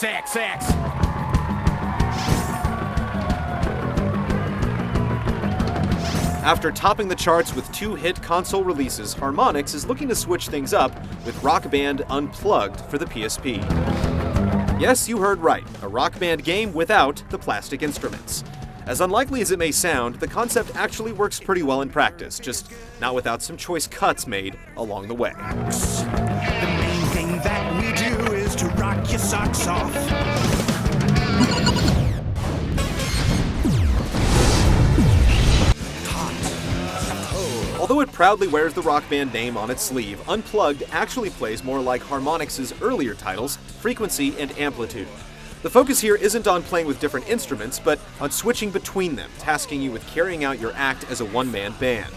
XXX. After topping the charts with 2 hit console releases, Harmonix is looking to switch things up with Rock Band Unplugged for the PSP. Yes, you heard right, a Rock Band game without the plastic instruments. As unlikely as it may sound, the concept actually works pretty well in practice, just not without some choice cuts made along the way. The main thing that we do is to rock your socks off. Although it proudly wears the Rock Band name on its sleeve, Unplugged actually plays more like Harmonix's earlier titles, Frequency and Amplitude. The focus here isn't on playing with different instruments, but on switching between them, tasking you with carrying out your act as a one-man band.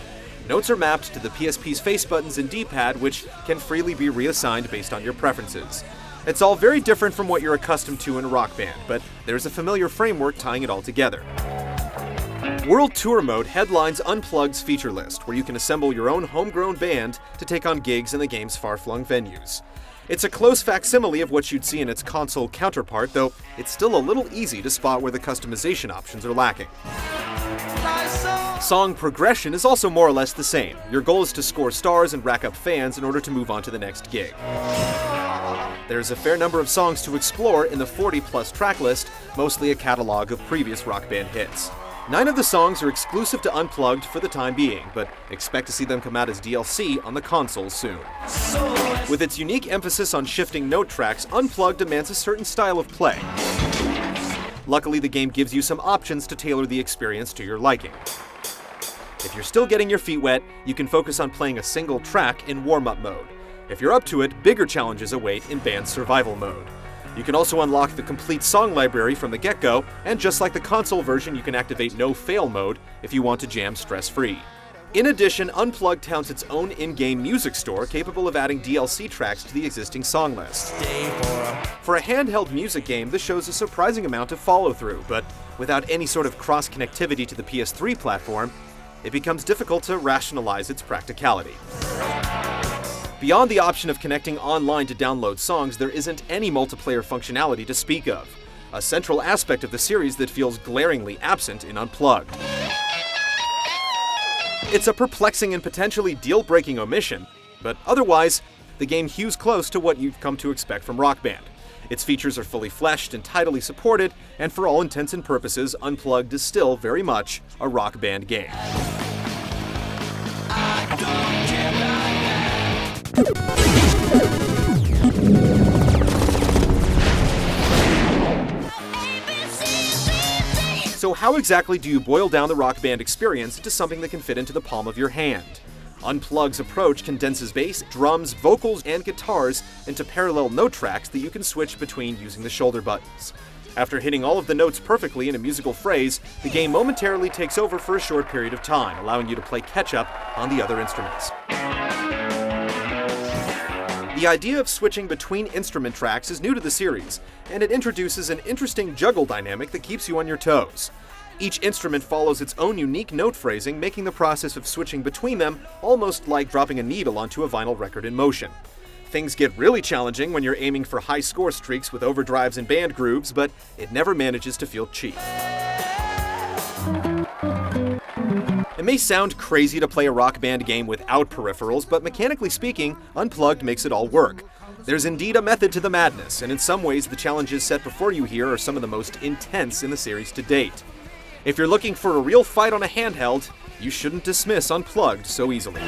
Notes are mapped to the PSP's face buttons and D-pad, which can freely be reassigned based on your preferences. It's all very different from what you're accustomed to in Rock Band, but there's a familiar framework tying it all together. World Tour Mode headlines Unplugged's feature list, where you can assemble your own homegrown band to take on gigs in the game's far-flung venues. It's a close facsimile of what you'd see in its console counterpart, though it's still a little easy to spot where the customization options are lacking. Song progression is also more or less the same. Your goal is to score stars and rack up fans in order to move on to the next gig. There's a fair number of songs to explore in the 40-plus track list, mostly a catalog of previous Rock Band hits. 9 of the songs are exclusive to Unplugged for the time being, but expect to see them come out as DLC on the console soon. With its unique emphasis on shifting note tracks, Unplugged demands a certain style of play. Luckily, the game gives you some options to tailor the experience to your liking. If you're still getting your feet wet, you can focus on playing a single track in warm-up mode. If you're up to it, bigger challenges await in band survival mode. You can also unlock the complete song library from the get-go, and just like the console version, you can activate no-fail mode if you want to jam stress-free. In addition, Unplugged touts its own in-game music store capable of adding DLC tracks to the existing song list. For a handheld music game, this shows a surprising amount of follow-through, but without any sort of cross-connectivity to the PS3 platform, it becomes difficult to rationalize its practicality. Beyond the option of connecting online to download songs, there isn't any multiplayer functionality to speak of, a central aspect of the series that feels glaringly absent in Unplugged. It's a perplexing and potentially deal-breaking omission, but otherwise, the game hews close to what you've come to expect from Rock Band. Its features are fully fleshed and tidily supported, and for all intents and purposes, Unplugged is still very much a Rock Band game. So how exactly do you boil down the Rock Band experience into something that can fit into the palm of your hand? Unplugged's approach condenses bass, drums, vocals, and guitars into parallel note tracks that you can switch between using the shoulder buttons. After hitting all of the notes perfectly in a musical phrase, the game momentarily takes over for a short period of time, allowing you to play catch-up on the other instruments. The idea of switching between instrument tracks is new to the series, and it introduces an interesting juggle dynamic that keeps you on your toes. Each instrument follows its own unique note phrasing, making the process of switching between them almost like dropping a needle onto a vinyl record in motion. Things get really challenging when you're aiming for high score streaks with overdrives and band grooves, but it never manages to feel cheap. It may sound crazy to play a Rock Band game without peripherals, but mechanically speaking, Unplugged makes it all work. There's indeed a method to the madness, and in some ways the challenges set before you here are some of the most intense in the series to date. If you're looking for a real fight on a handheld, you shouldn't dismiss Unplugged so easily.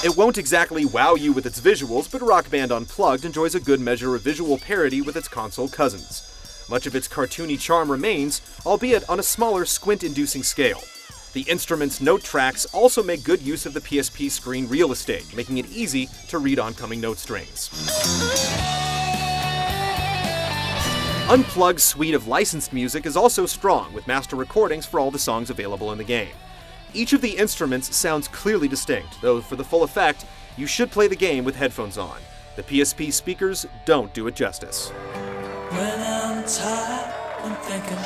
It won't exactly wow you with its visuals, but Rock Band Unplugged enjoys a good measure of visual parody with its console cousins. Much of its cartoony charm remains, albeit on a smaller, squint-inducing scale. The instrument's note tracks also make good use of the PSP screen real estate, making it easy to read oncoming note strings. Unplugged's suite of licensed music is also strong, with master recordings for all the songs available in the game. Each of the instruments sounds clearly distinct, though for the full effect, you should play the game with headphones on. The PSP speakers don't do it justice. When I'm tired, I'm thinking,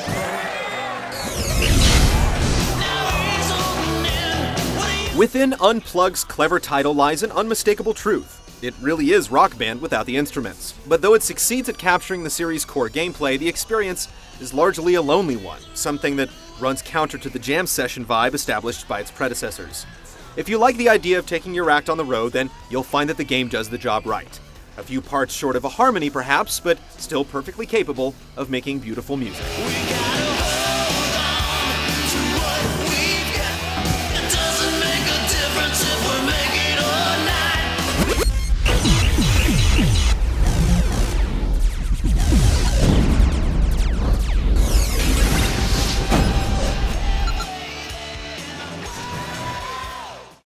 Within Unplugged's clever title lies an unmistakable truth. It really is Rock Band without the instruments. But though it succeeds at capturing the series' core gameplay, the experience is largely a lonely one, something that runs counter to the jam session vibe established by its predecessors. If you like the idea of taking your act on the road, then you'll find that the game does the job right. A few parts short of a harmony perhaps, but still perfectly capable of making beautiful music.